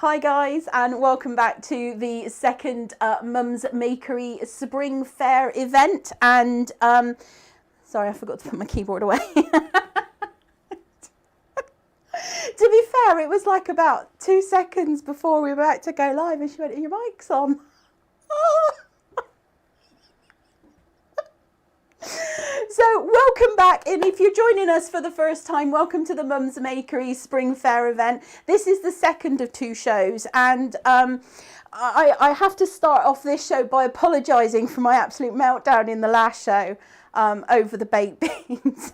Hi guys, and welcome back to the second Mum's Makery Spring Fayre event. And sorry, I forgot to put my keyboard away. To be fair, it was like about 2 seconds before we were about to go live and she went, "Your mic's on." So welcome back, and if you're joining us for the first time, welcome to the Mum's Makery Spring Fayre event. This is the second of 2 shows, and I have to start off this show by apologising for my absolute meltdown in the last show over the baked beans.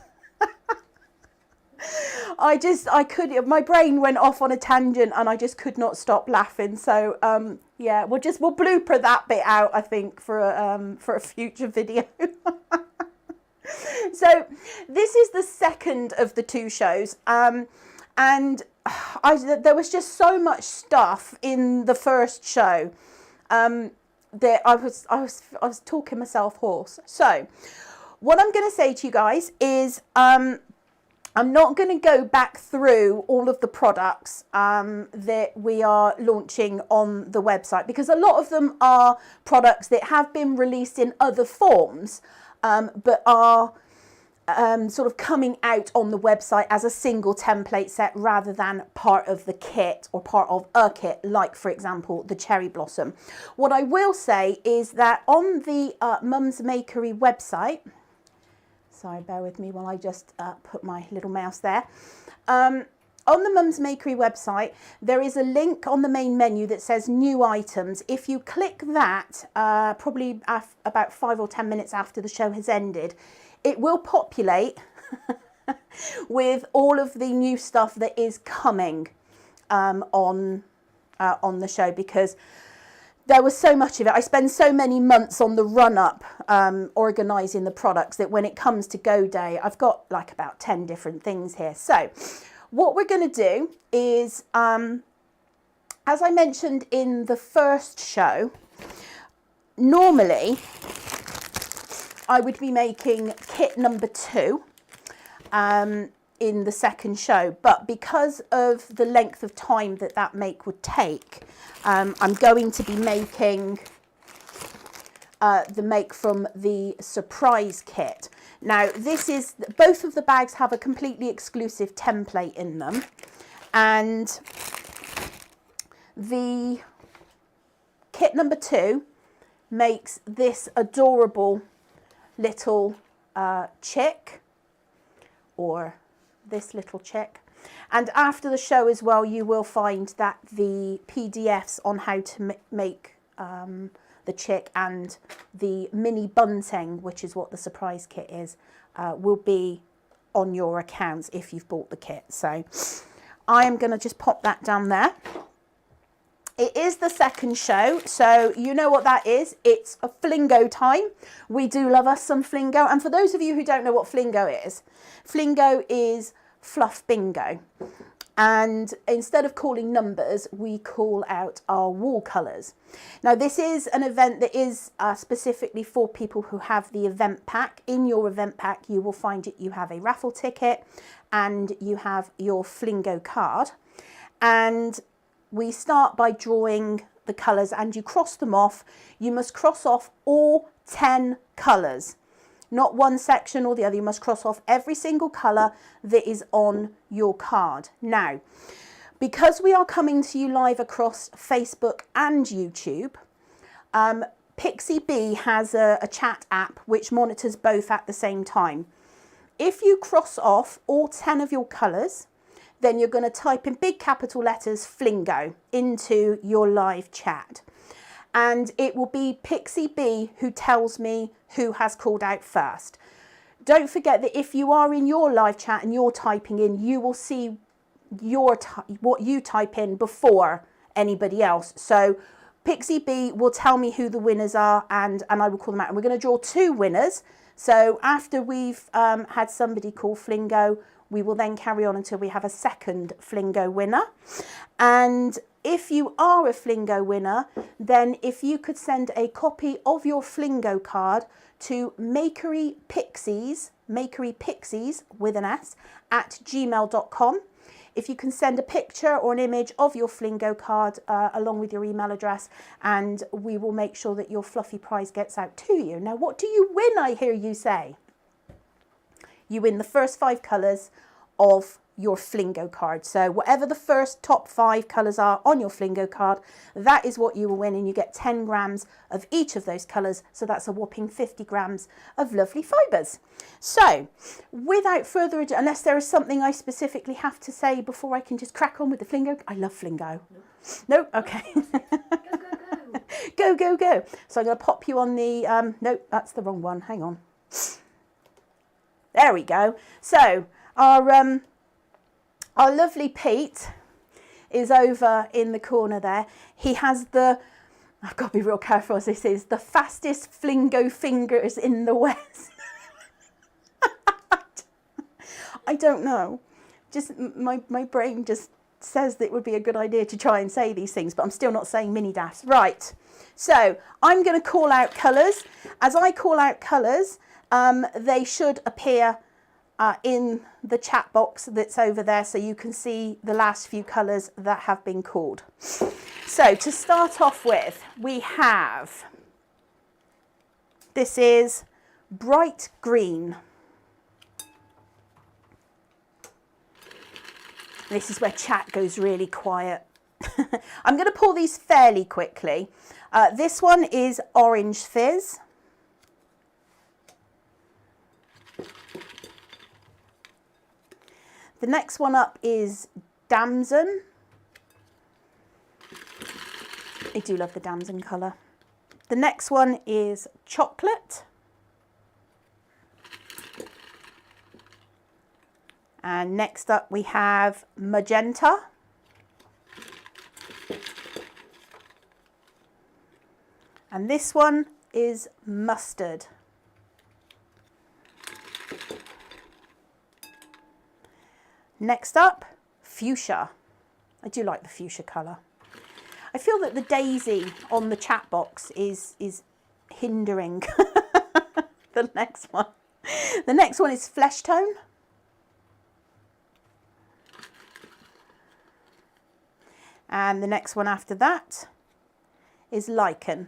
My brain went off on a tangent and I just could not stop laughing. So yeah, we'll blooper that bit out, I think, for a future video. So this is the second of the 2 shows, and there was just so much stuff in the first show that I was talking myself hoarse. So what I'm going to say to you guys is I'm not going to go back through all of the products that we are launching on the website, because a lot of them are products that have been released in other forms, but are sort of coming out on the website as a single template set rather than part of the kit or part of a kit, like, for example, the cherry blossom. What I will say is that on the Mum's Makery website, sorry, bear with me while I just put my little mouse there. On the Mum's Makery website, there is a link on the main menu that says new items. If you click that, probably about 5 or 10 minutes after the show has ended, it will populate with all of the new stuff that is coming on the show, because there was so much of it. I spend so many months on the run-up organising the products that when it comes to go day, I've got like about 10 different things here. So what we're going to do is, as I mentioned in the first show, normally I would be making kit number 2 in the second show, but because of the length of time that make would take, I'm going to be making the make from the surprise kit. Now, both of the bags have a completely exclusive template in them, and the kit number 2 makes this adorable little chick, or this little chick. And after the show as well, you will find that the PDFs on how to make the chick and the mini bunting, which is what the surprise kit is, will be on your accounts if you've bought the kit. So I am going to just pop that down there. It is the second show, so you know what that is. It's a Flingo time. We do love us some Flingo. And for those of you who don't know what Flingo is fluff bingo. And instead of calling numbers, we call out our wall colours. Now, this is an event that is specifically for people who have the event pack. In your event pack, you will find that you have a raffle ticket and you have your Flingo card. And we start by drawing the colours, and you cross them off. You must cross off all 10 colours, not one section or the other. You must cross off every single colour that is on your card. Now, because we are coming to you live across Facebook and YouTube, Pixie Bee has a chat app which monitors both at the same time. If you cross off all 10 of your colours, then you're going to type in big capital letters Flingo into your live chat. And it will be Pixie Bee who tells me who has called out first. Don't forget that if you are in your live chat and you're typing in, you will see what you type in before anybody else. So Pixie Bee will tell me who the winners are, and I will call them out. And we're going to draw 2 winners. So after we've had somebody call Flingo, we will then carry on until we have a second Flingo winner. And if you are a Flingo winner, then if you could send a copy of your Flingo card to Makery Pixies with an S, @gmail.com. if you can send a picture or an image of your Flingo card along with your email address, and we will make sure that your fluffy prize gets out to you. Now, what do you win, I hear you say? You win the first 5 colours of your Flingo card. So whatever the first top 5 colours are on your Flingo card, that is what you will win, and you get 10 grams of each of those colours. So that's a whopping 50 grams of lovely fibres. So without further ado, unless there is something I specifically have to say before I can just crack on with the Flingo. I love Flingo. No? Okay. Go, go, go. So I'm going to pop you on the, no, that's the wrong one. Hang on. There we go. So our lovely Pete is over in the corner there. He has I've got to be real careful as this is, the fastest Flingo fingers in the West. I don't know. Just my brain just says that it would be a good idea to try and say these things, but I'm still not saying mini daffs. Right. So I'm going to call out colours. As I call out colours, they should appear in the chat box that's over there, so you can see the last few colours that have been called. So to start off with, we have, this is bright green. This is where chat goes really quiet. I'm going to pull these fairly quickly. This one is orange fizz. The next one up is damson. I do love the damson colour. The next one is chocolate. And next up we have magenta. And this one is mustard. Next up, fuchsia. I do like the fuchsia colour. I feel that the daisy on the chat box is hindering the next one. The next one is flesh tone. And the next one after that is lichen.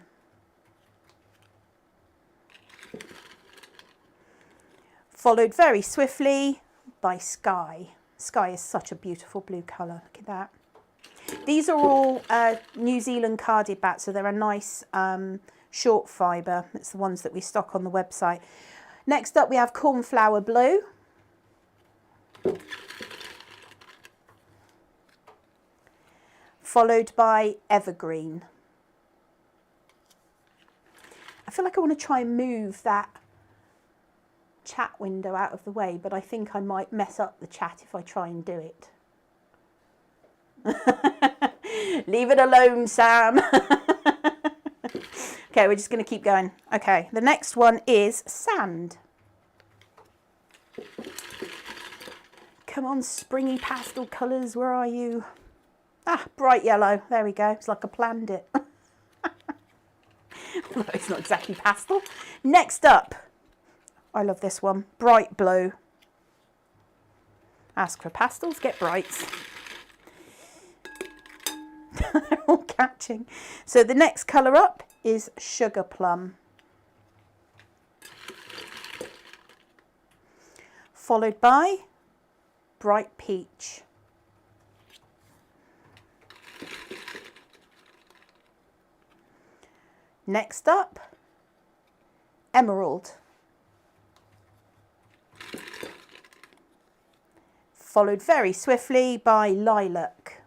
Followed very swiftly by sky. Sky is such a beautiful blue colour. Look at that. These are all New Zealand carded bats, so they're a nice short fibre. It's the ones that we stock on the website. Next up we have cornflower blue. Followed by evergreen. I feel like I want to try and move that chat window out of the way, but I think I might mess up the chat if I try and do it. Leave it alone, Sam. Okay, we're just going to keep going. Okay, the next one is sand. Come on, springy pastel colours, where are you? Ah, bright yellow. There we go. It's like I planned it. Although it's not exactly pastel. Next up, I love this one, bright blue. Ask for pastels, get brights. They're all catching. So the next colour up is sugar plum. Followed by bright peach. Next up, emerald. Followed very swiftly by lilac.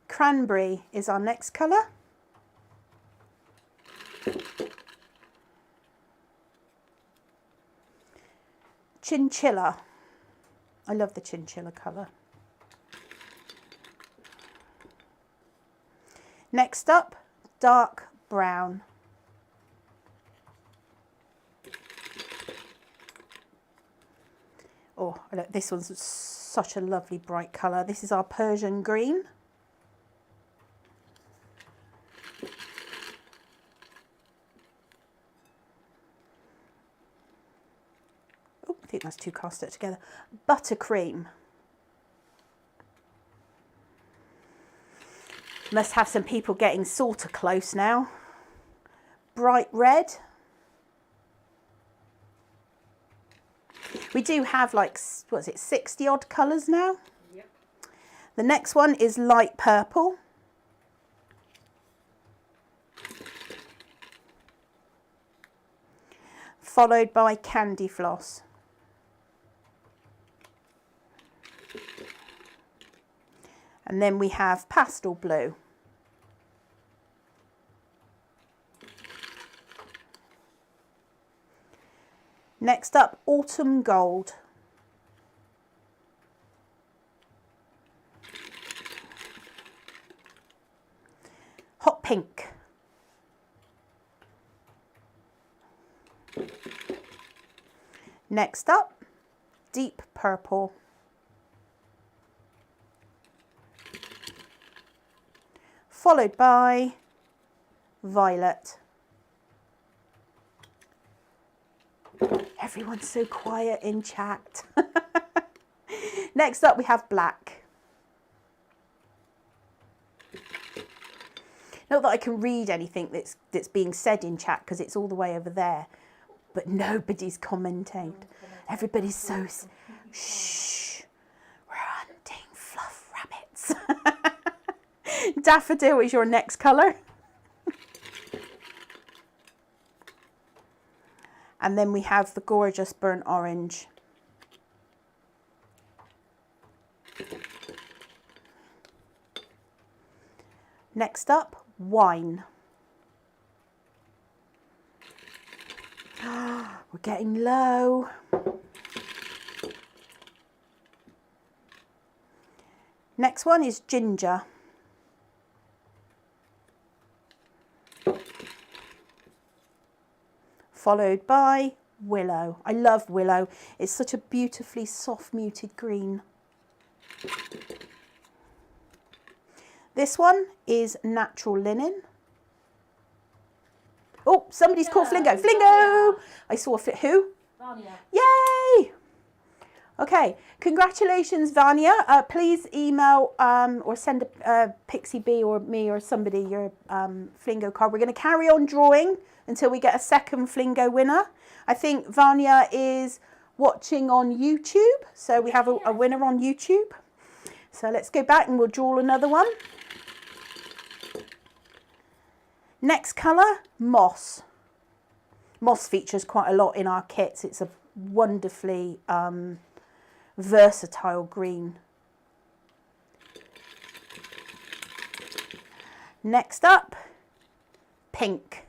Cranberry is our next colour. Chinchilla. I love the chinchilla colour. Next up, dark brown. Oh, look, this one's such a lovely bright colour. This is our Persian green. think that's 2 cards stuck together. Buttercream. Must have some people getting sort of close now. Bright red. We do have like, what is it, 60 odd colours now? Yep. The next one is light purple. Followed by candy floss. And then we have pastel blue. Next up, autumn gold. Hot pink. Next up, deep purple. Followed by violet. Everyone's so quiet in chat. Next up we have black. Not that I can read anything that's being said in chat because it's all the way over there, but nobody's commenting. Everybody's so shh. We're hunting fluff rabbits. Daffodil is your next colour. And then we have the gorgeous burnt orange. Next up, wine. We're getting low. Next one is ginger. Followed by willow. I love willow. It's such a beautifully soft muted green. This one is natural linen. Oh, somebody's called Flingo. Flingo! I saw who? Vanya. Yay! Okay, congratulations, Vanya. Please email or send a Pixie Bee or me or somebody your Flingo card. We're going to carry on drawing until we get a second Flingo winner. I think Vanya is watching on YouTube, so we have a winner on YouTube. So let's go back and we'll draw another one. Next colour, moss. Moss features quite a lot in our kits. It's a wonderfully versatile green. Next up, pink.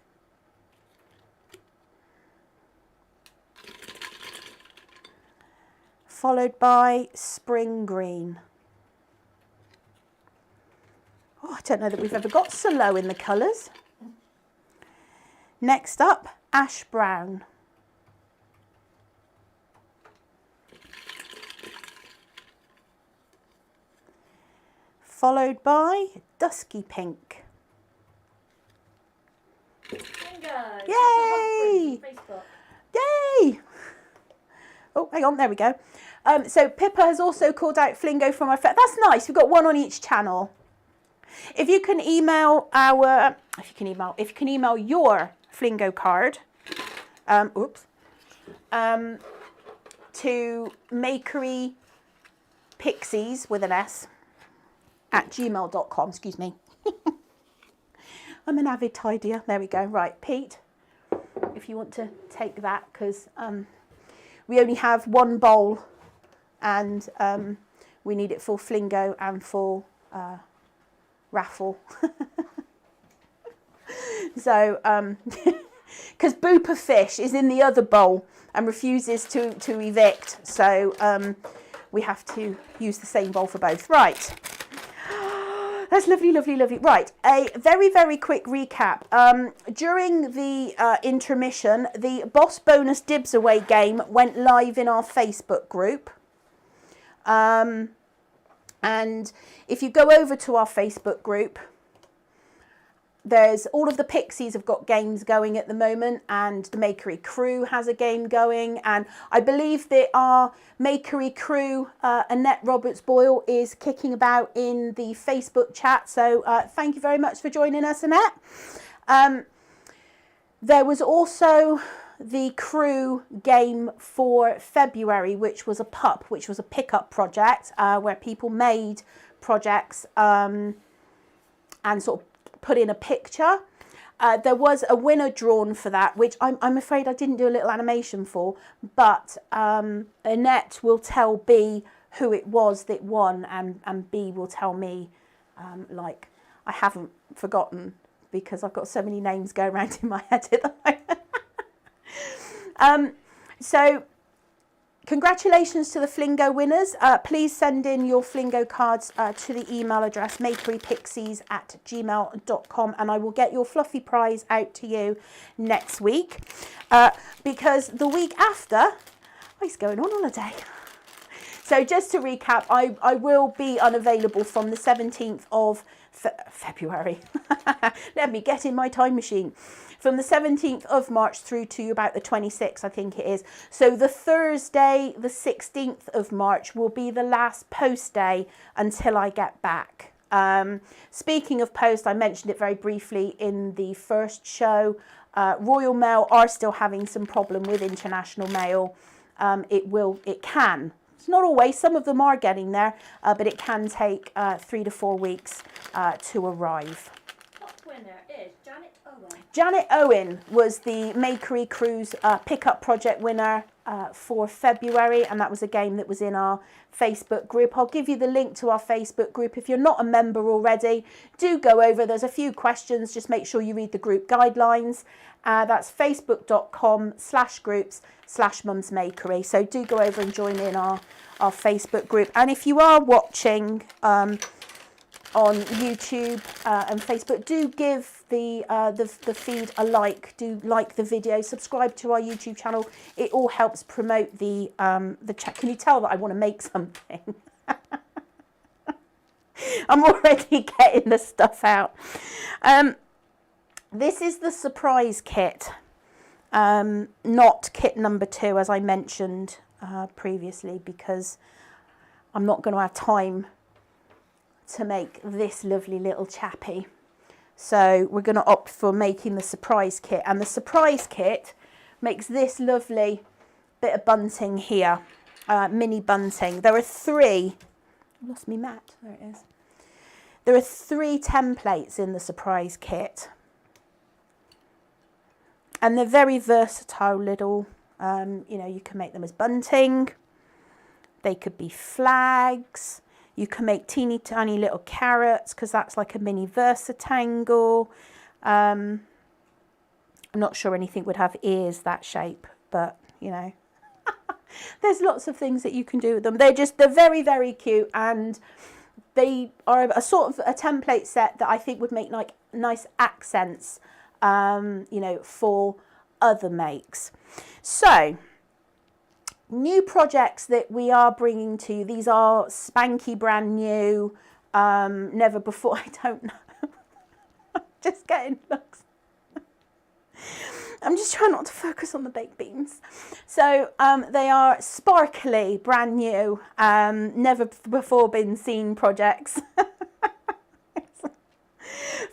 Followed by spring green. Oh, I don't know that we've ever got so low in the colours. Next up, ash brown. Followed by dusky pink. Flingo. Yay! Facebook. Yay! Oh, hang on, there we go. So Pippa has also called out Flingo from our friend. That's nice. We've got one on each channel. If you can email your Flingo card, to Makery Pixies with an S at gmail.com. Excuse me. I'm an avid tidier. There we go. Right, Pete, if you want to take that, because we only have one bowl and we need it for Flingo and for Raffle. So, because Booper Fish is in the other bowl and refuses to evict, so we have to use the same bowl for both. Right. That's lovely, lovely, lovely. Right, a very, very quick recap. During the intermission, the Boss Bonus Dibs Away game went live in our Facebook group. And if you go over to our Facebook group, There's all of the Pixies have got games going at the moment, and the Makery crew has a game going, and I believe that our Makery crew, Annette Roberts-Boyle, is kicking about in the Facebook chat. So thank you very much for joining us, Annette. There was also the crew game for February, which was a PUP, which was a pickup project where people made projects and sort of put in a picture. There was a winner drawn for that, which I'm afraid I didn't do a little animation for, but Annette will tell B who it was that won, and B will tell me, like, I haven't forgotten because I've got so many names going around in my head at the moment. So congratulations to the Flingo winners. Please send in your Flingo cards to the email address makerypixies@gmail.com, and I will get your fluffy prize out to you next week. Because the week after, he's going on holiday. So just to recap, I will be unavailable from the 17th of February. Let me get in my time machine. From the 17th of March through to about the 26th, I think it is. So the Thursday, the 16th of March, will be the last post day until I get back. Speaking of post, I mentioned it very briefly in the first show. Royal Mail are still having some problem with international mail. It can. It's not always, some of them are getting there, but it can take 3 to 4 weeks to arrive. Top winner is Janet Owen. Janet Owen was the Makery Cruise pickup project winner for February, and that was a game that was in our Facebook group. I'll give you the link to our Facebook group. If you're not a member already, do go over. There's a few questions. Just make sure you read the group guidelines. That's facebook.com/groups/mumsmakery. So do go over and join in our Facebook group. And if you are watching on YouTube and Facebook, do give the feed a like. Do like the video, subscribe to our YouTube channel. It all helps promote the chat. Can you tell that I want to make something? I'm already getting the stuff out. This is the surprise kit, not kit number 2, as I mentioned previously, because I'm not going to have time to make this lovely little chappy. So we're going to opt for making the surprise kit, and the surprise kit makes this lovely bit of bunting here, mini bunting. There are 3, I lost me mat, there it is. There are 3 templates in the surprise kit, and they're very versatile little, you know, you can make them as bunting, they could be flags. You can make teeny tiny little carrots, because that's like a mini Versatangle. I'm not sure anything would have ears that shape, but you know, there's lots of things that you can do with them. They're very, very cute, and they are a sort of a template set that I think would make like nice accents, you know, for other makes. So, new projects that we are bringing to you. These are spanky brand new, never before, I don't know. Just getting looks. I'm just trying not to focus on the baked beans. So they are sparkly, brand new, never before been seen projects.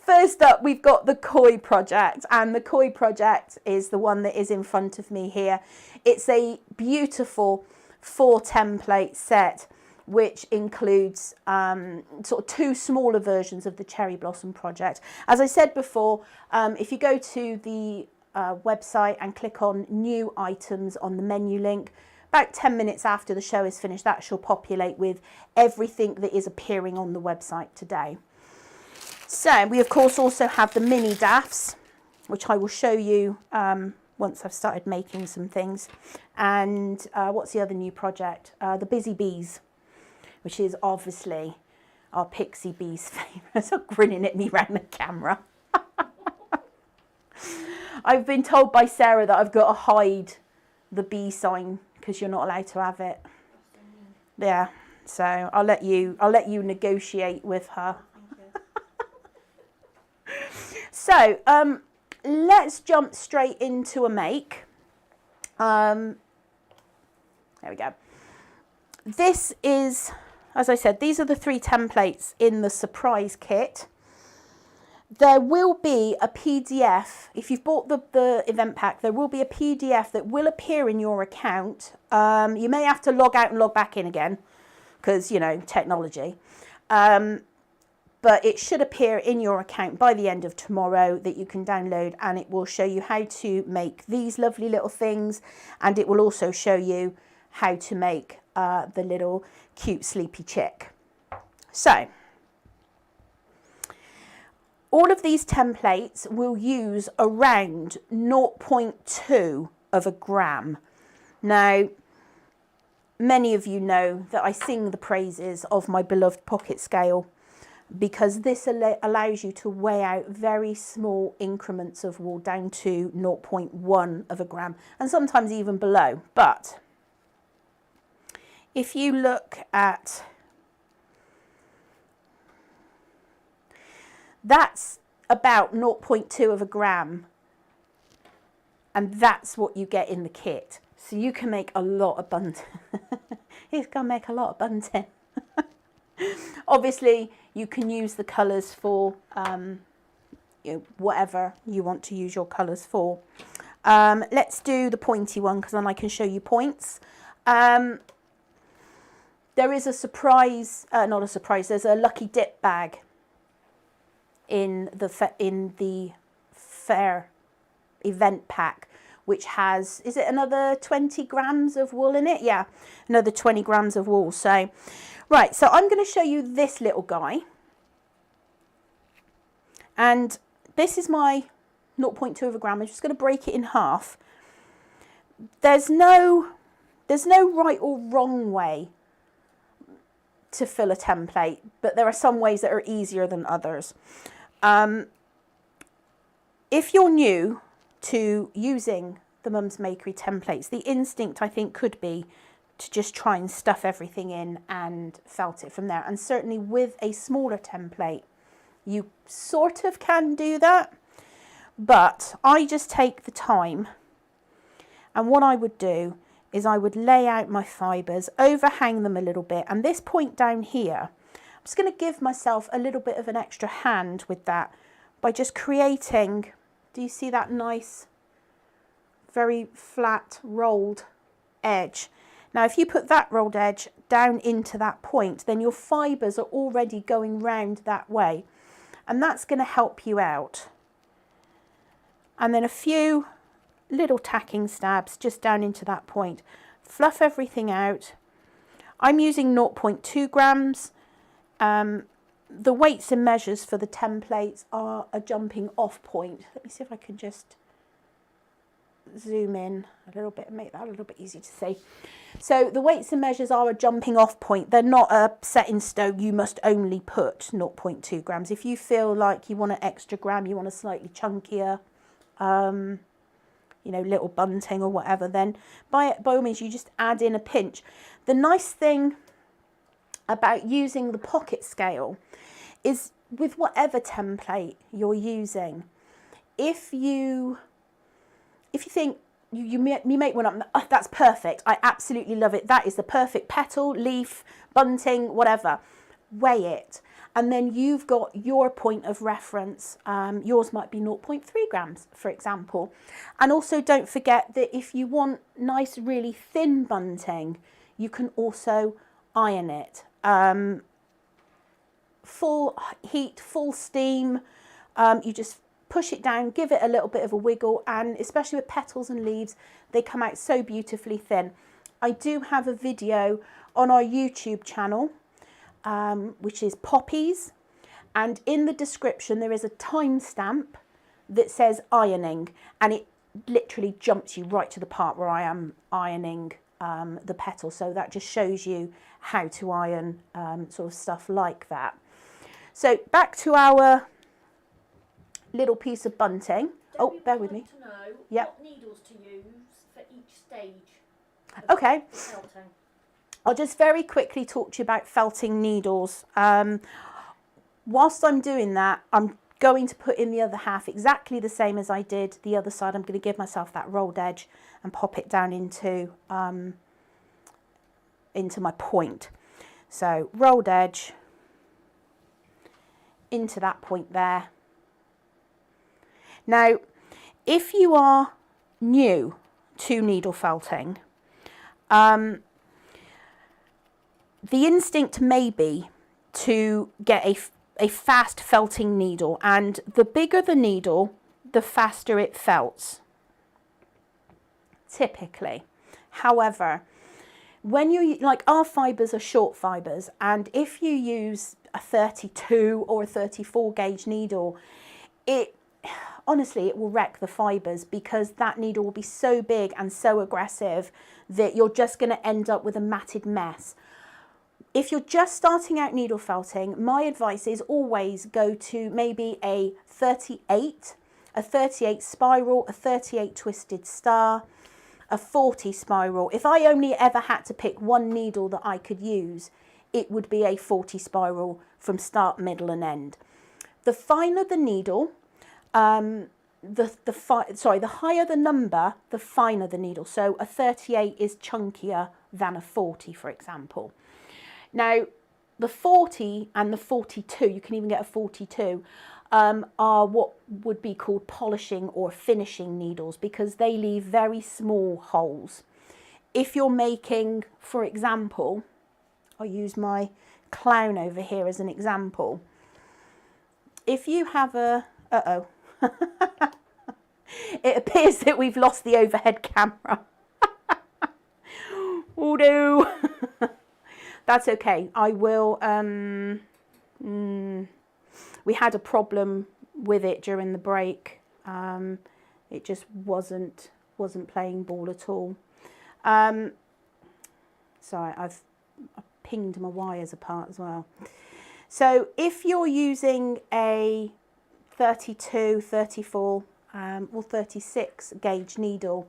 First up, we've got the Koi project, and the Koi project is the one that is in front of me here. It's a beautiful 4 template set, which includes sort of 2 smaller versions of the Cherry Blossom project. As I said before, if you go to the website and click on new items on the menu link, about 10 minutes after the show is finished, that shall populate with everything that is appearing on the website today. So we of course also have the mini daffs, which I will show you once I've started making some things. And what's the other new project? The Busy Bees, which is obviously our Pixie Bees favourite. So grinning at me around the camera. I've been told by Sarah that I've got to hide the bee sign because you're not allowed to have it. Yeah, so I'll let you negotiate with her. So let's jump straight into a make. There we go. This is, as I said, these are the 3 templates in the surprise kit. There will be a PDF, if you've bought the event pack, there will be a PDF that will appear in your account. You may have to log out and log back in again, because, you know, technology. But it should appear in your account by the end of tomorrow that you can download, and it will show you how to make these lovely little things, and it will also show you how to make the little cute sleepy chick. So all of these templates will use around 0.2 of a gram. Now, many of you know that I sing the praises of my beloved pocket scale, because this allows you to weigh out very small increments of wool down to 0.1 of a gram, and sometimes even below. But if you look at, that's about 0.2 of a gram, and that's what you get in the kit. So you can make a lot of bunting. It's going to make a lot of bunting. Obviously, you can use the colours for you know, whatever you want to use your colours for. Let's do the pointy one, because then I can show you points. There is a surprise, not a surprise, there's a lucky dip bag in the Fayre event pack, which has, is it another 20 grams of wool in it? Yeah, another 20 grams of wool. So, right, so I'm going to show you this little guy. And this is my 0.2 of a gram. I'm just going to break it in half. There's no right or wrong way to fill a template, but there are some ways that are easier than others. If you're new to using the Mum's Makery templates, the instinct I think could be to just try and stuff everything in and felt it from there. And certainly with a smaller template, you sort of can do that, but I just take the time, and what I would do is I would lay out my fibres, overhang them a little bit, and this point down here, I'm just going to give myself a little bit of an extra hand with that by just creating, do you see that nice, very flat rolled edge? Now, if you put that rolled edge down into that point, then your fibres are already going round that way, and that's going to help you out. And then a few little tacking stabs just down into that point. Fluff everything out. I'm using 0.2 grams. The weights and measures for the templates are a jumping off point. Let me see if I can just zoom in a little bit and make that a little bit easier to see. So the weights and measures are a jumping off point. They're not a set in stone, you must only put 0.2 grams. If you feel like you want an extra gram, you want a slightly chunkier, you know, little bunting or whatever, then by all means you just add in a pinch. The nice thing about using the pocket scale is with whatever template you're using, if you think you make one up, oh, that's perfect, I absolutely love it, that is the perfect petal, leaf, bunting, whatever, weigh it, and then you've got your point of reference. Yours might be 0.3 grams, for example. And also don't forget that if you want nice, really thin bunting, you can also iron it. Full heat, full steam, you just push it down, give it a little bit of a wiggle, and especially with petals and leaves, they come out so beautifully thin. I do have a video on our YouTube channel, which is Poppies, and in the description there is a timestamp that says ironing, and it literally jumps you right to the part where I am ironing the petal, so that just shows you how to iron sort of stuff like that. So back to our little piece of bunting. Oh, bear with me. To know Yep. what needles to use for each stage. Okay. Felting. I'll just very quickly talk to you about felting needles. Whilst I'm doing that, I'm going to put in the other half exactly the same as I did the other side. I'm going to give myself that rolled edge and pop it down into my point. So rolled edge into that point there. Now, if you are new to needle felting, the instinct may be to get a fast felting needle, and the bigger the needle, the faster it felts, typically. However, when you, like, our fibres are short fibres, and if you use a 32 or a 34 gauge needle, honestly, it will wreck the fibres, because that needle will be so big and so aggressive that you're just going to end up with a matted mess. If you're just starting out needle felting, my advice is always go to maybe a 38 spiral, a 38 twisted star, a 40 spiral. If I only ever had to pick one needle that I could use, it would be a 40 spiral from start, middle and end. The finer the needle, the higher the number, the finer the needle. So a 38 is chunkier than a 40, for example. Now, the 40 and the 42, you can even get a 42, are what would be called polishing or finishing needles, because they leave very small holes. If you're making, for example, I'll use my clown over here as an example. If you have a, it appears that we've lost the overhead camera. Oh no. That's okay. I will, we had a problem with it during the break. It just wasn't playing ball at all. Sorry, I've pinged my wires apart as well. So if you're using a 32, 34 or 36 gauge needle,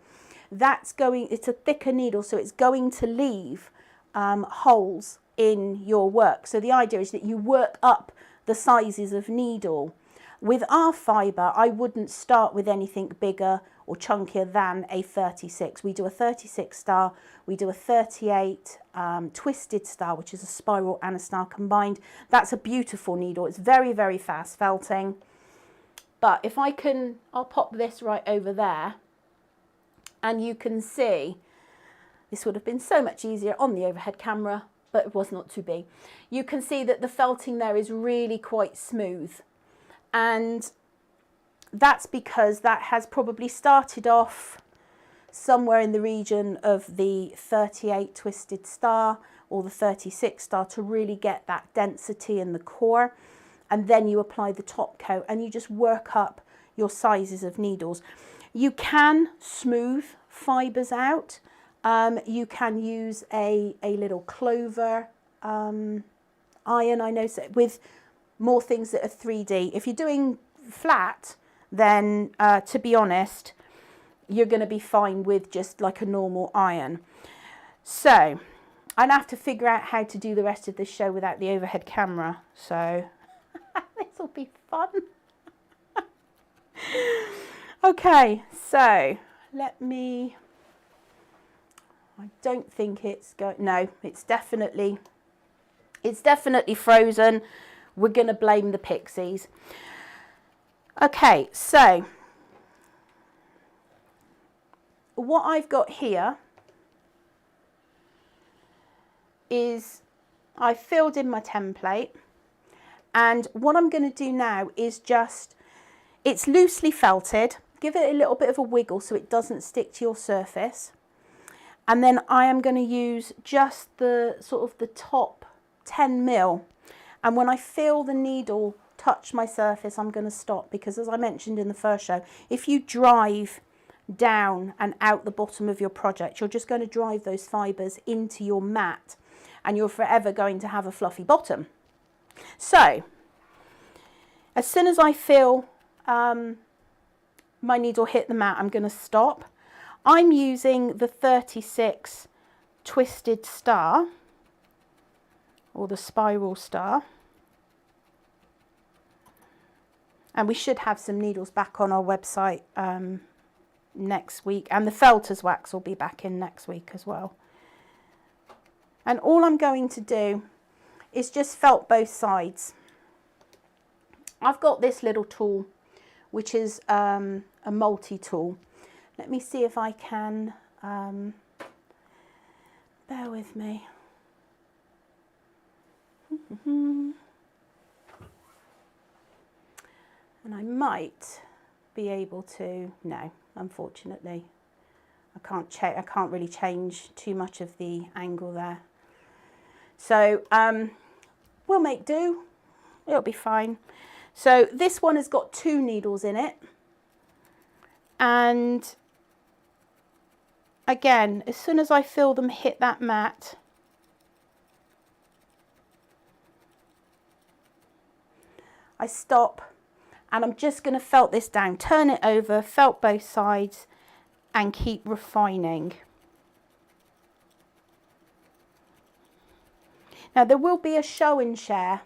it's a thicker needle, so it's going to leave holes in your work. So the idea is that you work up the sizes of needle. With our fibre, I wouldn't start with anything bigger or chunkier than a 36. We do a 36 star, we do a 38 twisted star, which is a spiral and a star combined. That's a beautiful needle. It's very, very fast felting. But if I can, I'll pop this right over there, and you can see, this would have been so much easier on the overhead camera, but it was not to be. You can see that the felting there is really quite smooth. And that's because that has probably started off somewhere in the region of the 38 twisted star or the 36 star to really get that density in the core. And then you apply the top coat and you just work up your sizes of needles. You can smooth fibres out. You can use a little clover iron, I know, so with more things that are 3D. If you're doing flat, then to be honest, you're going to be fine with just like a normal iron. So I'd have to figure out how to do the rest of this show without the overhead camera. So this will be fun. Okay, so let me, I don't think it's going, no, it's definitely frozen. We're going to blame the pixies. Okay, so what I've got here is I filled in my template, and what I'm going to do now is just, it's loosely felted, give it a little bit of a wiggle so it doesn't stick to your surface, and then I am going to use just the sort of the top 10 mil, and when I feel the needle touch my surface, I'm going to stop, because as I mentioned in the first show, if you drive down and out the bottom of your project, you're just going to drive those fibres into your mat, and you're forever going to have a fluffy bottom. So as soon as I feel my needle hit the mat, I'm going to stop. I'm using the 36 twisted star or the spiral star, And we should have some needles back on our website next week. And the felter's wax will be back in next week as well. And all I'm going to do is just felt both sides. I've got this little tool, which is a multi-tool. Let me see if I can, bear with me. And I might be able to, no, unfortunately, I can't really change too much of the angle there. So we'll make do, it'll be fine. So this one has got 2 needles in it. And again, as soon as I feel them hit that mat, I stop and I'm just going to felt this down, turn it over, felt both sides and keep refining. Now there will be a show and share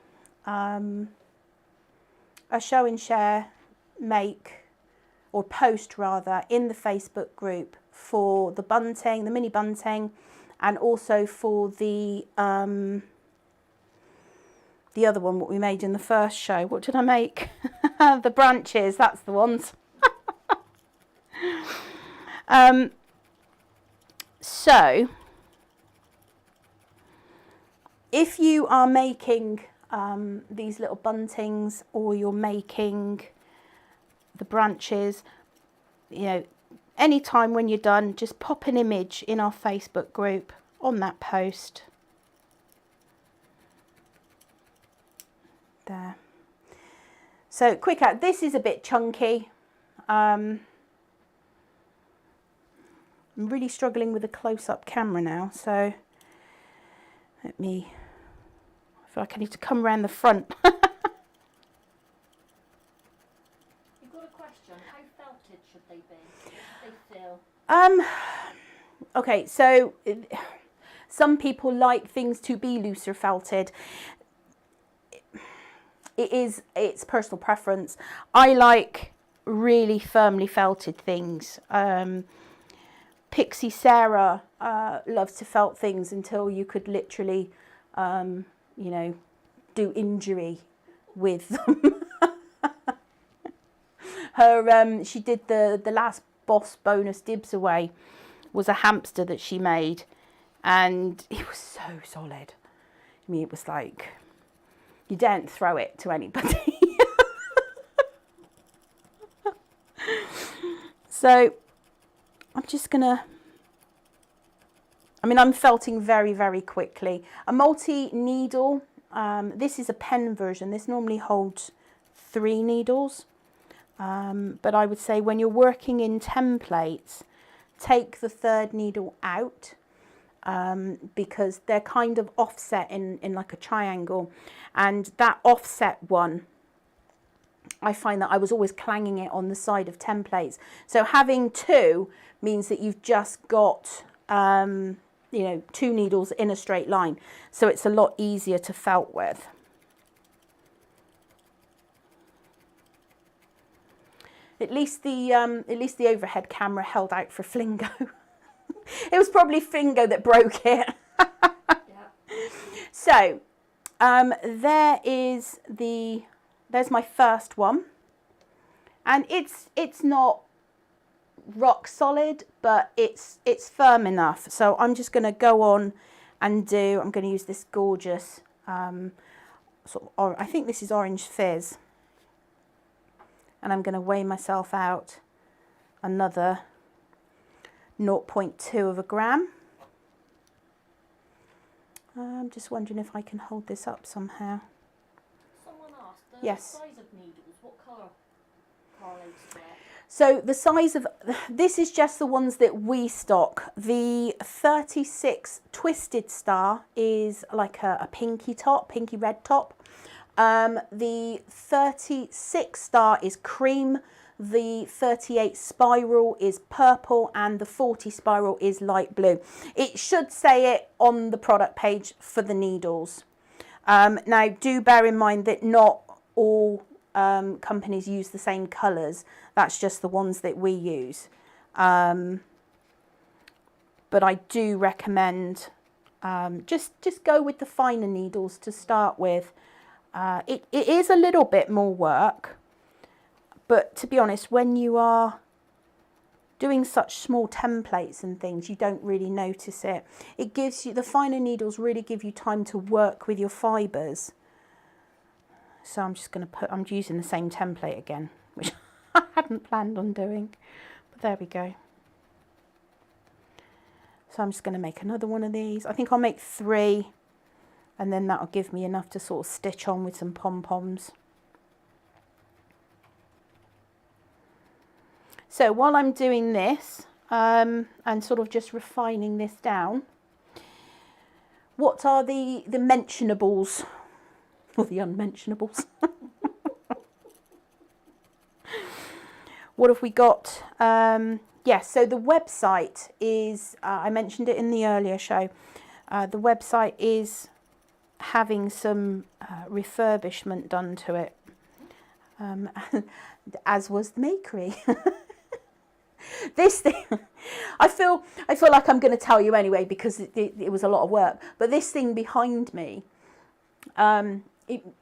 make or post rather in the Facebook group for the bunting, the mini bunting, and also for the other one what we made in the first show. What did I make? The branches, that's the ones. So if you are making these little buntings or you're making the branches, you know, anytime when you're done, just pop an image in our Facebook group on that post. There. So quick out, this is a bit chunky. I'm really struggling with a close-up camera now, so let me, I feel like I need to come around the front. You've got a question. How felted should they be? What should they feel? Okay, so some people like things to be looser felted. It's personal preference. I like really firmly felted things. Pixie Sarah loves to felt things until you could literally, you know, do injury with them. Her, she did the last Boss bonus dibs away was a hamster that she made, and it was so solid. I mean, it was like, you daren't throw it to anybody. So I'm just gonna, I mean, I'm felting very, very quickly. A multi-needle, this is a pen version. This normally holds 3 needles. But I would say when you're working in templates, take the 3rd needle out. Because they're kind of offset in like a triangle, and that offset one, I find that I was always clanging it on the side of templates. So having 2 means that you've just got, you know, 2 needles in a straight line. So it's a lot easier to felt with. At least the overhead camera held out for Flingo. It was probably Flingo that broke it. Yeah. So there's my first one, and it's not rock solid, but it's firm enough. So I'm just going to go on and I'm going to use this gorgeous sort of, I think this is Orange Fizz, and I'm going to weigh myself out another 0.2 of a gram. I'm just wondering if I can hold this up somehow. Someone asked the Yes. size of needles. What colour correlates to it? So the size of, this is just the ones that we stock. The 36 Twisted Star is like a pinky top, pinky red top. The 36 Star is cream. The 38 Spiral is purple, and the 40 Spiral is light blue. It should say it on the product page for the needles. Now do bear in mind that not all companies use the same colours. That's just the ones that we use. But I do recommend just go with the finer needles to start with. It is a little bit more work, but to be honest, when you are doing such small templates and things, you don't really notice it. It gives you, the finer needles really give you time to work with your fibres. So I'm just going to I'm using the same template again, which I hadn't planned on doing, but there we go. So I'm just going to make another one of these. I think I'll make 3, and then that'll give me enough to sort of stitch on with some pom-poms. So while I'm doing this, and sort of just refining this down, what are the mentionables, or the unmentionables? What have we got? Yes, so the website is, I mentioned it in the earlier show, the website is having some refurbishment done to it, as was the Makery. This thing, I feel like I'm going to tell you anyway, because it was a lot of work, but this thing behind me,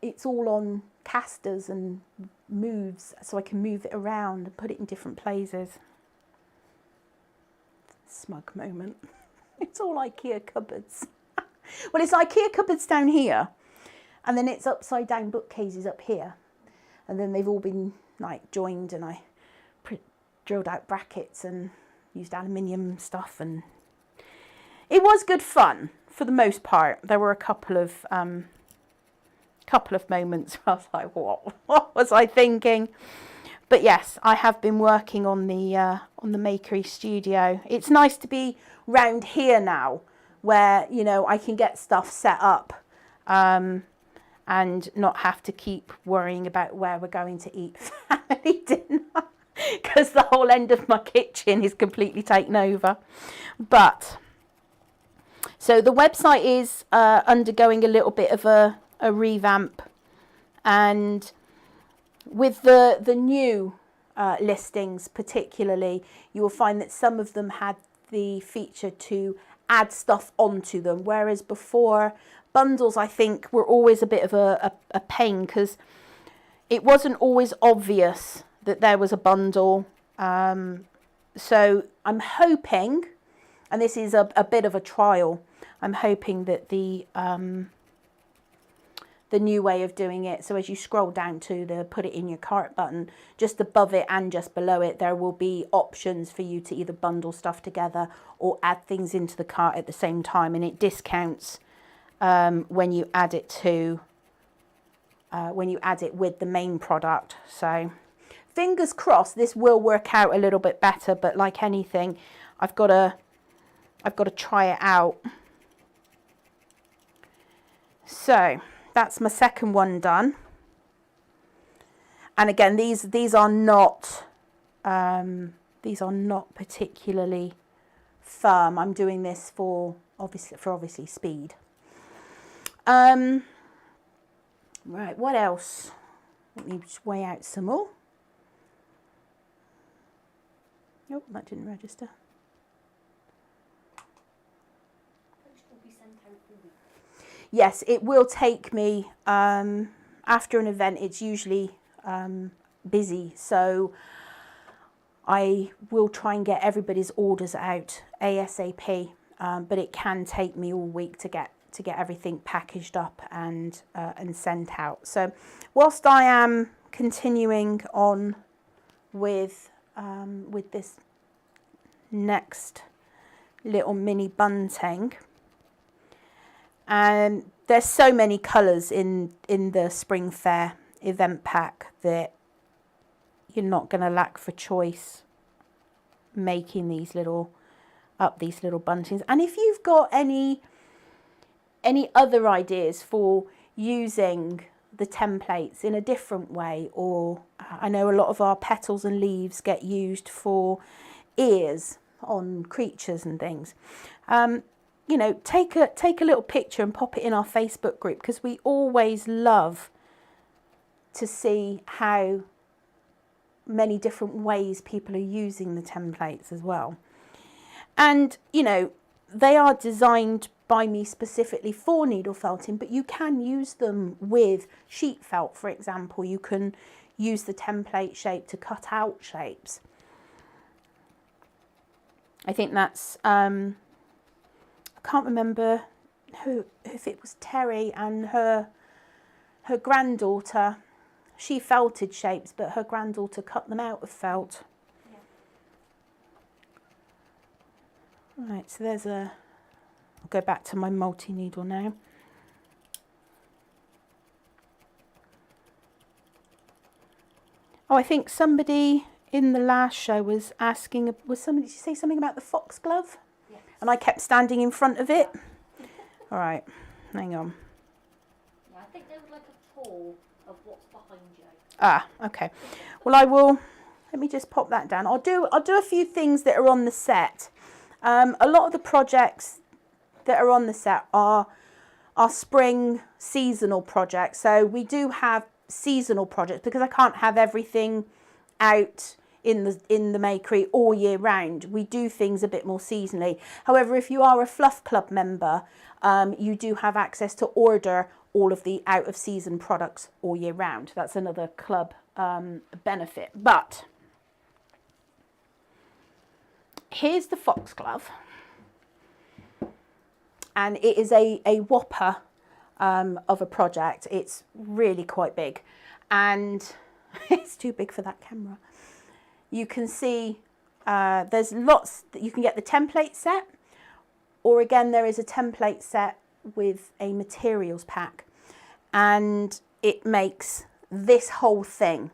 it's all on casters and moves, so I can move it around and put it in different places. Smug moment. It's all IKEA cupboards. Well, it's IKEA cupboards down here, and then it's upside down bookcases up here, and then they've all been like joined, and I drilled out brackets and used aluminium stuff, and it was good fun for the most part. There were a couple of moments where I was like, what was I thinking? But yes, I have been working on the Makery studio. It's nice to be round here now, where, you know, I can get stuff set up and not have to keep worrying about where we're going to eat family dinner, because the whole end of my kitchen is completely taken over. But so the website is undergoing a little bit of a revamp, and with the new listings particularly, you will find that some of them had the feature to add stuff onto them, whereas before, bundles I think were always a bit of a pain, because it wasn't always obvious that there was a bundle. So I'm hoping, and this is a bit of a trial, I'm hoping that the new way of doing it, so as you scroll down to the put it in your cart button, just above it and just below it, there will be options for you to either bundle stuff together or add things into the cart at the same time, and it discounts when you add it to with the main product. So fingers crossed this will work out a little bit better, but like anything, I've got to try it out. So that's my second one done. And again, these are not particularly firm. I'm doing this for obviously speed. Right, what else? Let me just weigh out some more. Nope, that didn't register. Yes, it will take me, after an event, it's usually busy, so I will try and get everybody's orders out ASAP, but it can take me all week to get everything packaged up and sent out. So whilst I am continuing on with this next little mini bunting, and there's so many colours in the Spring Fayre event pack that you're not going to lack for choice making these little buntings. And if you've got any other ideas for using the templates in a different way, or I know a lot of our petals and leaves get used for ears on creatures and things, you know, take a little picture and pop it in our Facebook group, because we always love to see how many different ways people are using the templates as well. And, you know, they are designed by me specifically for needle felting, but you can use them with sheet felt, for example. You can use the template shape to cut out shapes. I think that's, I can't remember if it was Terry and her granddaughter. She felted shapes, but her granddaughter cut them out of felt. Yeah. Right, so there's I'll go back to my multi-needle now. Oh, I think somebody in the last show was asking, did you say something about the foxglove? Yes. And I kept standing in front of it. All right, hang on. Yeah, I think they would like a tour of what's behind you. Ah, okay. Well, let me just pop that down. I'll do a few things that are on the set. A lot of the projects that are on the set are spring seasonal projects. So we do have seasonal projects because I can't have everything out in the Makery all year round. We do things a bit more seasonally. However, if you are a Fluff Club member, you do have access to order all of the out of season products all year round. That's another club benefit. But here's the foxglove, and it is a whopper of a project. It's really quite big, and it's too big for that camera. You can see there's lots that you can get the template set, or again there is a template set with a materials pack, and it makes this whole thing.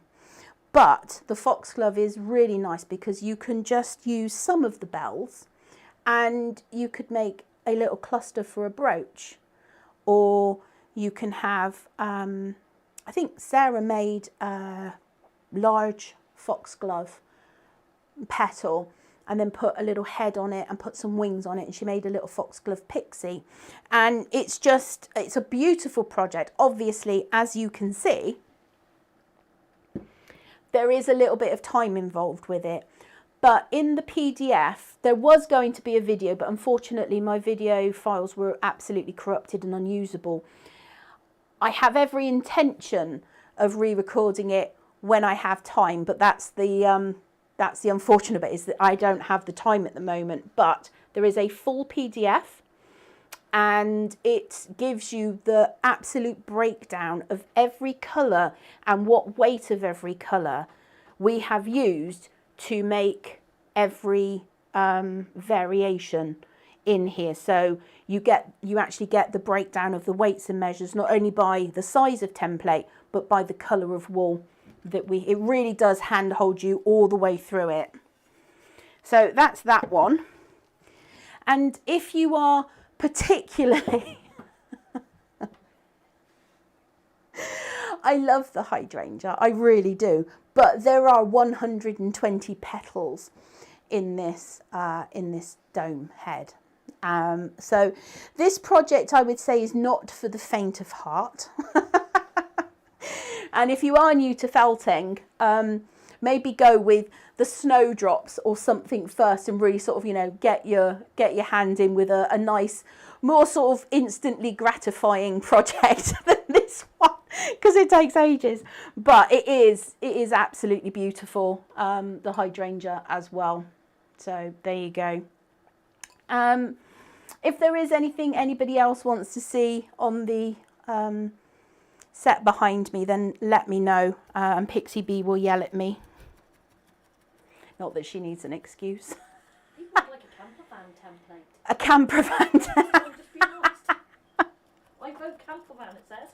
But the foxglove is really nice because you can just use some of the bells, and you could make a little cluster for a brooch, or you can have I think Sarah made a large foxglove petal and then put a little head on it and put some wings on it, and she made a little foxglove pixie. And it's a beautiful project. Obviously, as you can see, there is a little bit of time involved with it. But in the PDF, there was going to be a video, but unfortunately my video files were absolutely corrupted and unusable. I have every intention of re-recording it when I have time, but that's the unfortunate bit, is that I don't have the time at the moment. But there is a full PDF, and it gives you the absolute breakdown of every colour and what weight of every colour we have used to make every variation in here. So you actually get the breakdown of the weights and measures, not only by the size of template, but by the colour of wool that it really does handhold you all the way through it. So that's that one. And if you are particularly I love the hydrangea, I really do, but there are 120 petals in this dome head. So this project, I would say, is not for the faint of heart. And if you are new to felting, maybe go with the snowdrops or something first, and really sort of, you know, get your hand in with a nice, more sort of instantly gratifying project than this one, because it takes ages. But it is absolutely beautiful, the hydrangea as well. So there you go. If there is anything anybody else wants to see on the set behind me, then let me know, and Pixie Bee will yell at me. Not that she needs an excuse. You would like a camper van template. A camper van template. I'm just being honest. I vote camper van, it says.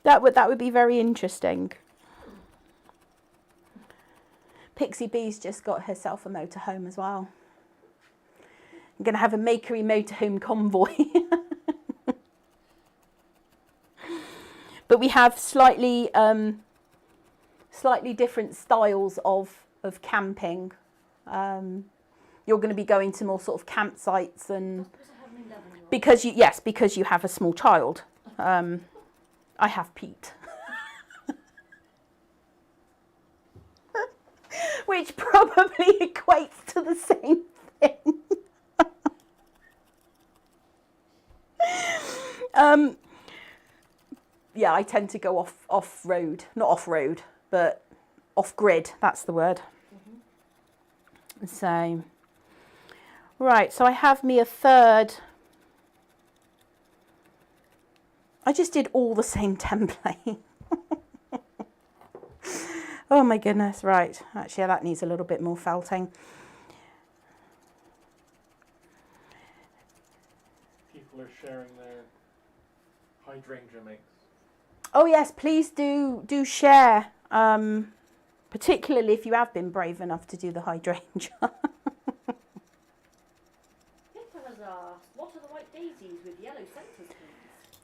That would be very interesting. Pixie Bee's just got herself a motorhome as well. I'm going to have a Makery motorhome convoy. But we have slightly different styles of camping. You're going to be going to more sort of campsites, and because you have a small child. I have Pete. Which probably equates to the same thing. Yeah, I tend to go off road, not off road, but off grid. That's the word. Mm-hmm. So, right. So I have me a third. I just did all the same template. Oh my goodness. Right. Actually, that needs a little bit more felting. People are sharing their hydrangea mix. Oh yes, please do share, particularly if you have been brave enough to do the hydrangea. Pippa has asked, what are the white daisies with yellow centres, please?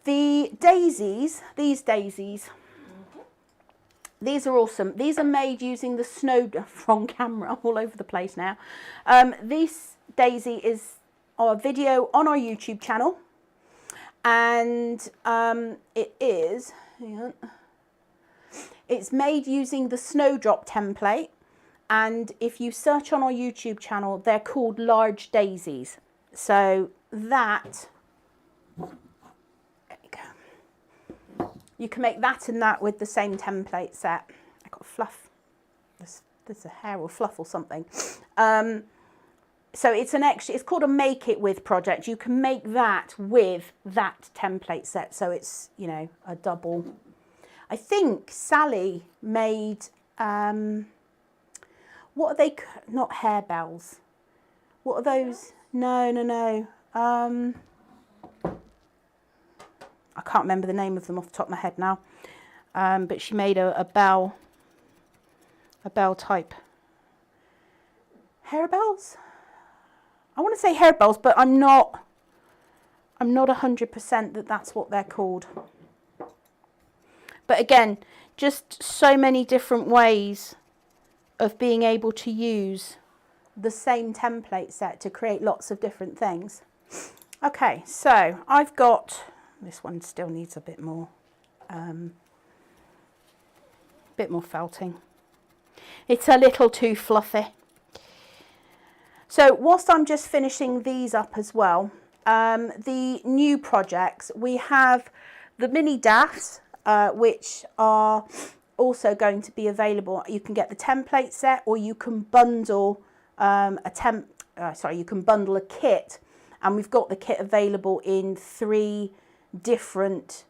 The daisies, these daisies, these are awesome. These are made using the snow, wrong camera, all over the place now. This daisy is our video on our YouTube channel, and it is, hang on, it's made using the snowdrop template, and if you search on our YouTube channel, they're called large daisies. So that, there you go. You can make that and that with the same template set. I got fluff. There's a hair or fluff or something. So it's an extra, it's called a make it with project. You can make that with that template set. So it's, you know, a double. I think Sally made, what are they, not harebells. What are those? No. I can't remember the name of them off the top of my head now. But she made a bell type. Harebells? I want to say harebells, but I'm not 100% that that's what they're called. But again, just so many different ways of being able to use the same template set to create lots of different things. Okay, so I've got, this one still needs a bit more felting. It's a little too fluffy. So whilst I'm just finishing these up as well, the new projects, we have the mini DAFs, which are also going to be available. You can get the template set, or you can bundle you can bundle a kit, and we've got the kit available in 3 different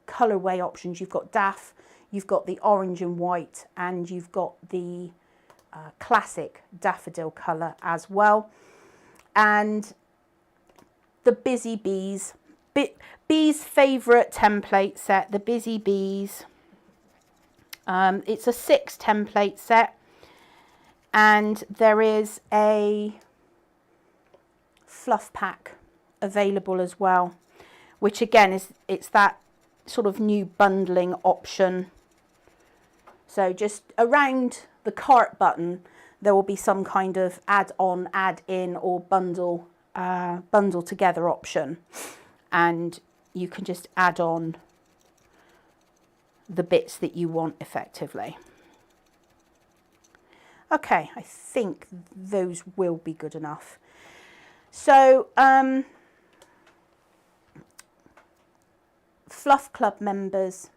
colorway options. You've got DAF, you've got the orange and white, and you've got the classic daffodil colour as well. And the Busy Bees, Bees' favourite template set, the Busy Bees. It's a 6 template set, and there is a fluff pack available as well, which again it's that sort of new bundling option. So just around the cart button, there will be some kind of add-on, add-in, or bundle together option, and you can just add on the bits that you want effectively. Okay, I think those will be good enough. So Fluff Club members,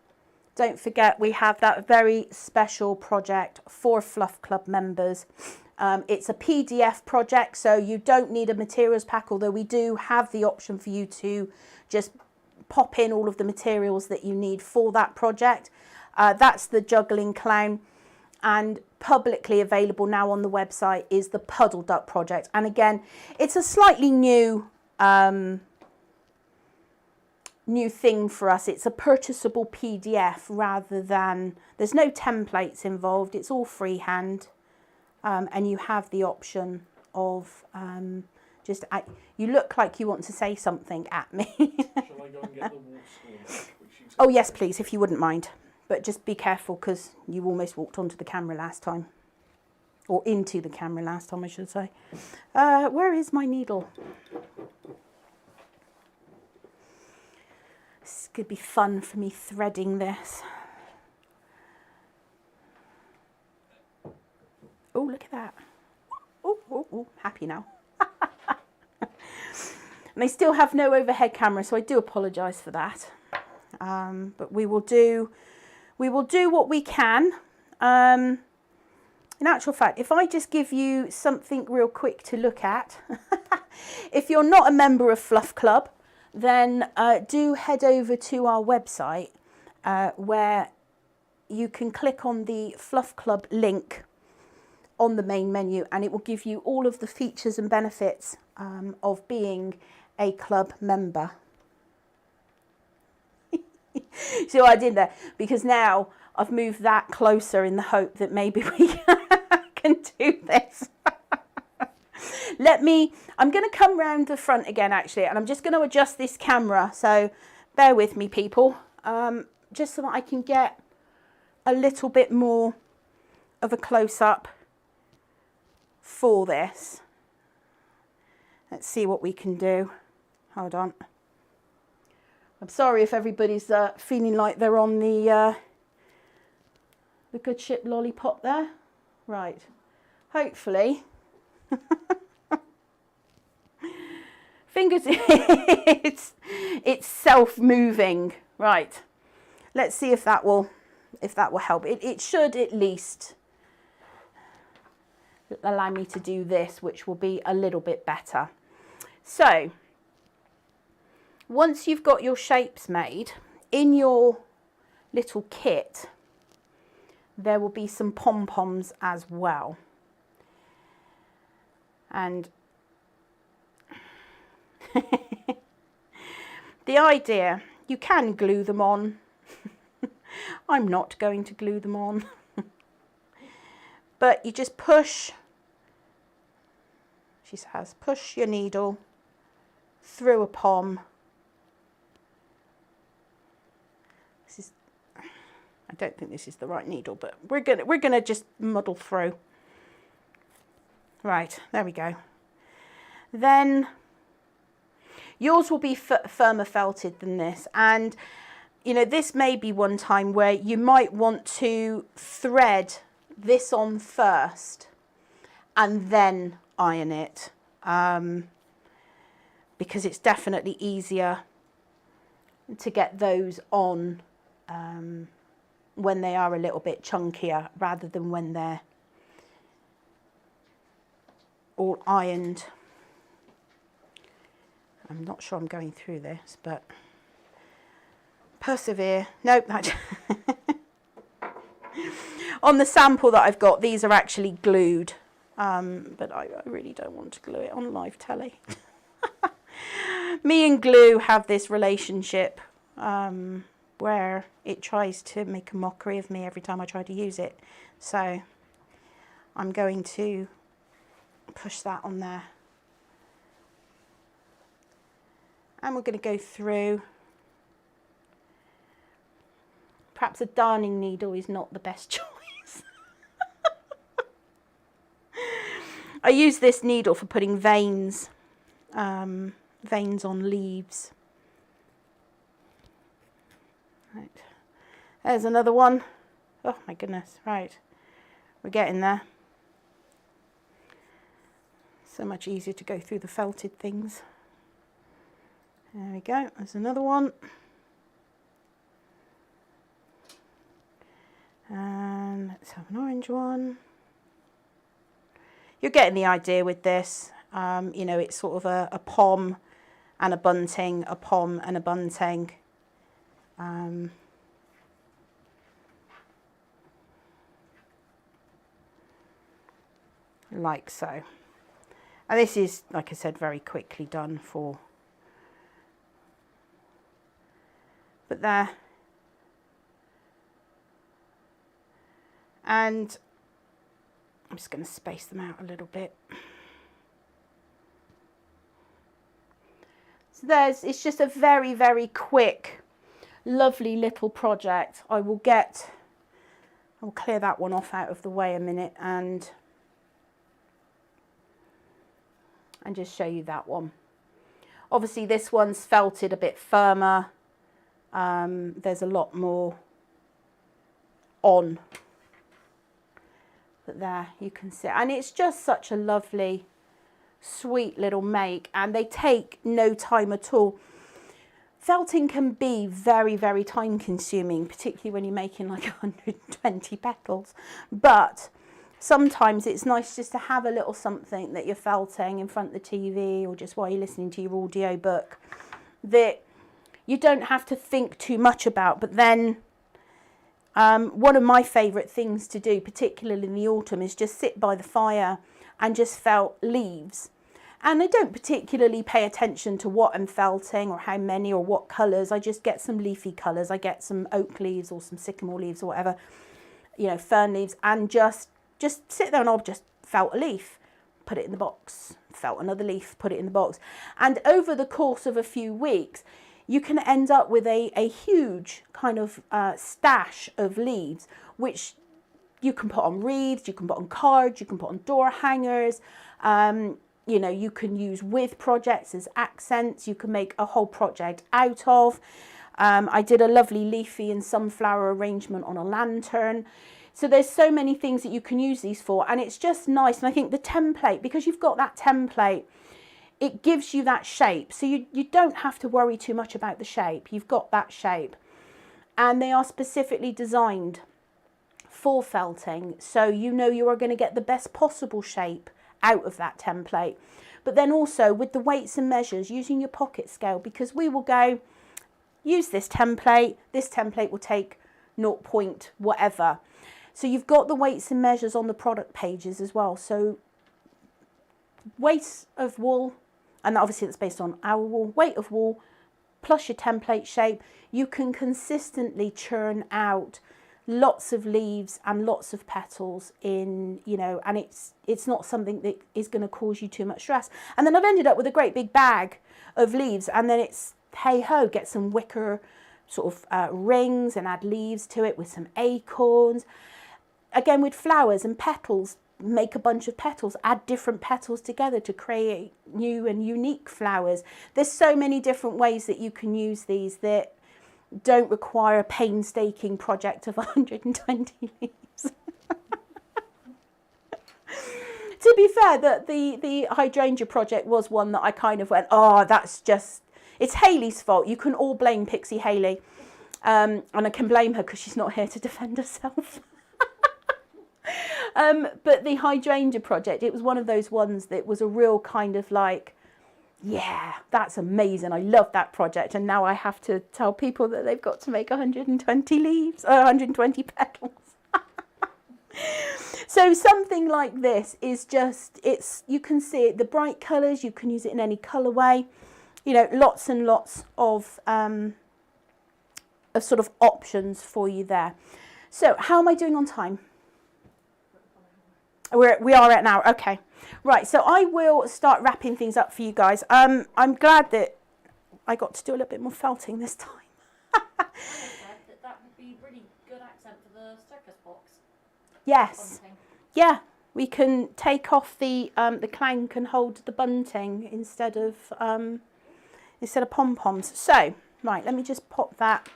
don't forget we have that very special project for Fluff Club members. It's a PDF project, so you don't need a materials pack, although we do have the option for you to just pop in all of the materials that you need for that project. That's the Juggling Clown, and publicly available now on the website is the Puddle Duck project. And again, it's a slightly new thing for us. It's a purchasable PDF rather than, there's no templates involved, it's all freehand, and you have the option of you look like you want to say something at me. Shall I go and get the wall scorn? Oh yes please, if you wouldn't mind, but just be careful because you almost walked onto the camera last time, or into the camera last time I should say. Where is my needle? going to be fun for me threading this. Oh, look at that. Oh, oh, oh, happy now. And I still have no overhead camera, so I do apologise for that. But we will do what we can. In actual fact, if I just give you something real quick to look at, if you're not a member of Fluff Club, then do head over to our website where you can click on the Fluff Club link on the main menu, and it will give you all of the features and benefits of being a club member. See what I did there? Because now I've moved that closer in the hope that maybe we can do this. I'm going to come round the front again actually, and I'm just going to adjust this camera, so bear with me people, just so that I can get a little bit more of a close-up for this. Let's see what we can do. Hold on. I'm sorry if everybody's feeling like they're on the good ship lollipop there. Right. Hopefully. Fingers, it's self-moving. Right. Let's see if that will help. It should at least allow me to do this, which will be a little bit better. So once you've got your shapes made, in your little kit there will be some pom-poms as well. And the idea, you can glue them on. I'm not going to glue them on. But you just push, she says, push your needle through a pom. This is, I don't think this is the right needle, but we're gonna just muddle through. Right, there we go. Then yours will be firmer felted than this, and you know, this may be one time where you might want to thread this on first and then iron it, because it's definitely easier to get those on when they are a little bit chunkier rather than when they're all ironed. I'm not sure I'm going through this, but persevere. Nope, that on the sample that I've got, these are actually glued, but I really don't want to glue it on live telly. Me and glue have this relationship where it tries to make a mockery of me every time I try to use it. So I'm going to push that on there. And we're going to go through. Perhaps a darning needle is not the best choice. I use this needle for putting veins on leaves. Right, there's another one. Oh my goodness, right, we're getting there. So much easier to go through the felted things. There we go, there's another one. And let's have an orange one. You're getting the idea with this. You know, it's sort of a pom and a bunting, a pom and a bunting. Like so. And this is, like I said, very quickly done for. But there. And I'm just going to space them out a little bit. So it's just a very, very quick, lovely little project. I'll clear that one off out of the way a minute and just show you that one. Obviously this one's felted a bit firmer. there's a lot more on. But there you can see, and it's just such a lovely, sweet little make, and they take no time at all. Felting can be very, very time consuming, particularly when you're making like 120 petals, but sometimes it's nice just to have a little something that you're felting in front of the TV or just while you're listening to your audio book that you don't have to think too much about. But then one of my favourite things to do, particularly in the autumn, is just sit by the fire and just felt leaves. And I don't particularly pay attention to what I'm felting or how many or what colours. I just get some leafy colours. I get some oak leaves or some sycamore leaves or whatever, you know, fern leaves, and just sit there and I'll just felt a leaf, put it in the box, felt another leaf, put it in the box. And over the course of a few weeks, you can end up with a huge kind of stash of leaves, which you can put on wreaths, you can put on cards, you can put on door hangers. You know, you can use with projects as accents. You can make a whole project out of. I did a lovely leafy and sunflower arrangement on a lantern. So there's so many things that you can use these for, and it's just nice. And I think the template, because you've got that template, it gives you that shape. So you don't have to worry too much about the shape. You've got that shape. And they are specifically designed for felting. So you know you are going to get the best possible shape out of that template. But then also with the weights and measures, using your pocket scale, because we will go, use this template will take 0 point whatever. So you've got the weights and measures on the product pages as well. So weight of wool, and obviously that's based on our wool, weight of wool plus your template shape, you can consistently churn out lots of leaves and lots of petals in, you know, and it's not something that is going to cause you too much stress. And then I've ended up with a great big bag of leaves, and then it's hey ho, get some wicker sort of rings and add leaves to it with some acorns. Again, with flowers and petals, make a bunch of petals, add different petals together to create new and unique flowers. There's so many different ways that you can use these that don't require a painstaking project of 120 leaves. To be fair, the hydrangea project was one that I kind of went, oh, that's just, it's Hayley's fault. You can all blame Pixie Hayley. And I can blame her because she's not here to defend herself. But the hydrangea project, it was one of those ones that was a real kind of like, yeah, that's amazing. I love that project. And now I have to tell people that they've got to make 120 leaves, 120 petals. So something like this is just, you can see it, the bright colours, you can use it in any colourway, you know, lots and lots of sort of options for you there. So how am I doing on time? We are at an hour. Okay. Right. So I will start wrapping things up for you guys. I'm glad that I got to do a little bit more felting this time. That would be really good accent for the circus box. Yes. Bunting. Yeah. We can take off the clank and hold the bunting instead of pom-poms. So, right, let me just pop that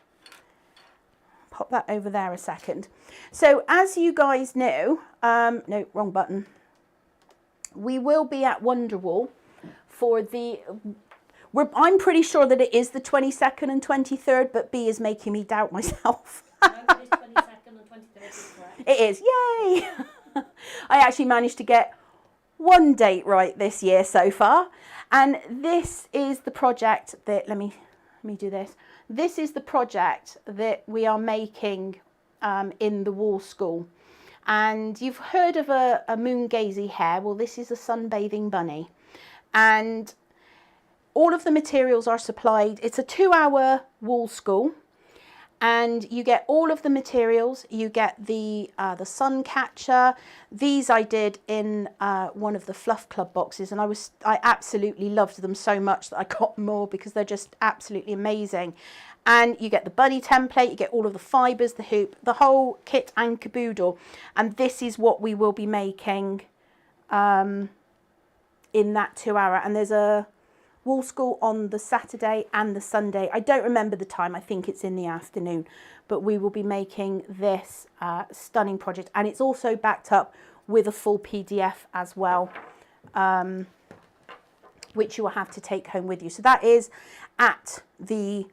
over there a second. So as you guys know, no, wrong button. We will be at Wonderwall for I'm pretty sure that it is the 22nd and 23rd, but B is making me doubt myself. No, it is 22nd and 23rd is correct. It is, yay! I actually managed to get one date right this year so far. And this is the project that, let me do this. This is the project that we are making in the Wall School. And you've heard of a moongazy hare. Well, this is a sunbathing bunny. And all of the materials are supplied. It's a 2-hour Wall School. And you get all of the materials. You get the sun catcher. These I did in one of the Fluff Club boxes, and I absolutely loved them so much that I got more because they're just absolutely amazing. And you get the bunny template, you get all of the fibres, the hoop, the whole kit and caboodle. And this is what we will be making in that 2-hour. And there's a Wool School on the Saturday and the Sunday. I don't remember the time, I think it's in the afternoon, but we will be making this stunning project, and it's also backed up with a full PDF as well, which you will have to take home with you. So that is at the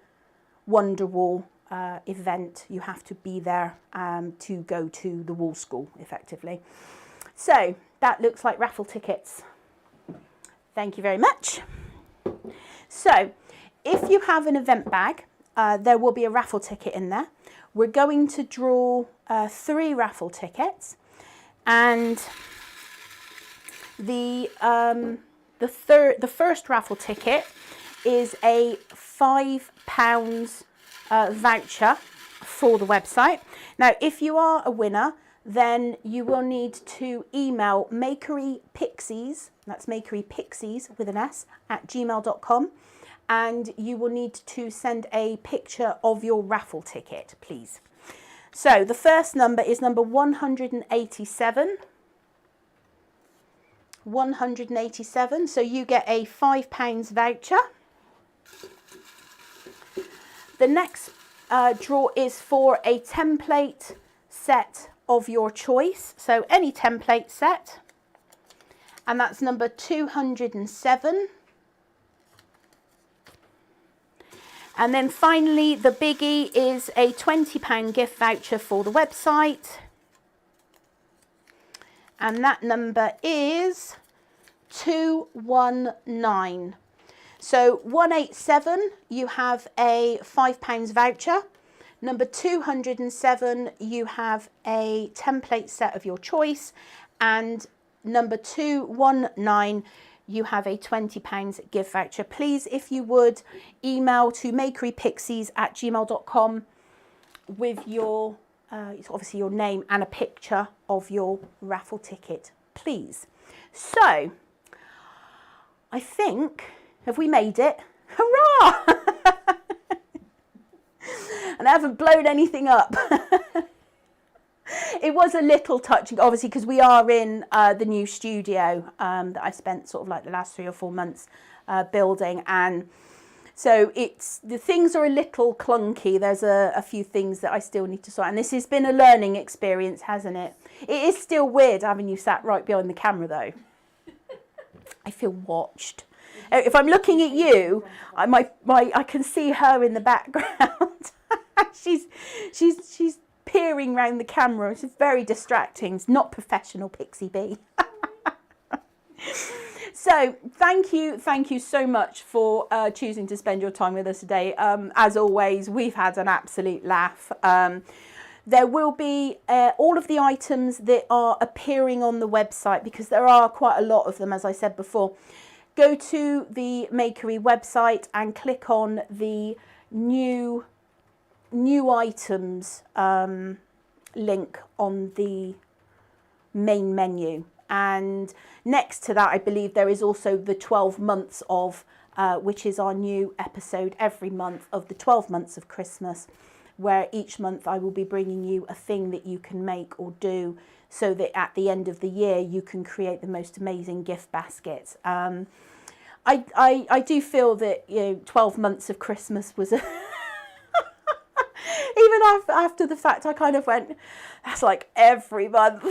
Wonderwall event. You have to be there to go to the Wool School effectively. So that looks like raffle tickets. Thank you very much. So if you have an event bag, there will be a raffle ticket in there. We're going to draw 3 raffle tickets, and the first raffle ticket is a £5 voucher for the website. Now, if you are a winner, then you will need to email Makery Pixies, that's Makery Pixies with an S, at gmail.com, and you will need to send a picture of your raffle ticket, please. So the first number is number 187. 187, so you get a £5 voucher. The next draw is for a template set of your choice, so any template set, and that's number 207. And then finally, the biggie is a £20 gift voucher for the website, and that number is 219. So 187, you have a £5 voucher. Number 207, you have a template set of your choice. And number 219, you have a £20 gift voucher. Please, if you would, email to makerypixies@gmail.com with your, obviously your name and a picture of your raffle ticket, please. So, I think, have we made it? Hurrah! And I haven't blown anything up. It was a little touching, obviously, because we are in the new studio that I spent sort of like the last 3 or 4 months building, and so the things are a little clunky. There's a few things that I still need to sort, and this has been a learning experience, hasn't it? It is still weird having you sat right behind the camera, though. I feel watched. If I'm looking at you, I can see her in the background. she's peering round the camera. It's very distracting. It's not professional, Pixie Bee. So thank you so much for choosing to spend your time with us today. As always, we've had an absolute laugh. There will be all of the items that are appearing on the website, because there are quite a lot of them, as I said before. Go to the Makery website and click on the new items link on the main menu, and next to that I believe there is also the 12 months of which is our new episode every month of the 12 months of Christmas, where each month I will be bringing you a thing that you can make or do, so that at the end of the year you can create the most amazing gift baskets. I do feel that 12 months of Christmas was a even after the fact, I kind of went, that's like every month.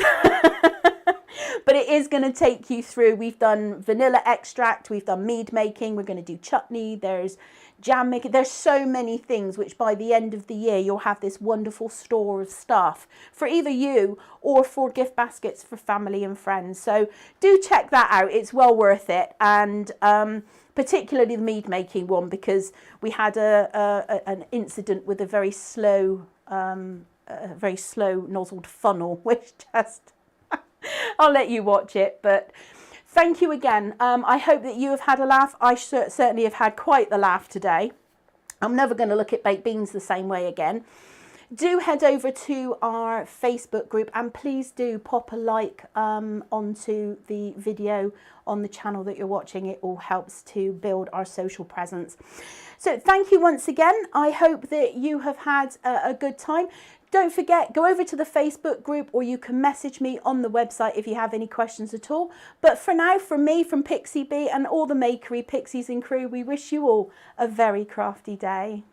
But it is going to take you through. We've done vanilla extract, we've done mead making, we're going to do chutney, there's jam making. There's so many things which by the end of the year you'll have this wonderful store of stuff for either you or for gift baskets for family and friends. So do check that out. It's well worth it. And particularly the mead making one, because we had an incident with a very slow nozzled funnel, which just I'll let you watch it. But thank you again. I hope that you have had a laugh. I certainly have had quite the laugh today. I'm never going to look at baked beans the same way again. do head over to our Facebook group, and please do pop a like onto the video on the channel that you're watching. It all helps to build our social presence. So thank you once again. I hope that you have had a good time. Don't forget, go over to the Facebook group, or you can message me on the website if you have any questions at all. But for now, from me, from Pixie Bee and all the Makery Pixies and crew, we wish you all a very crafty day.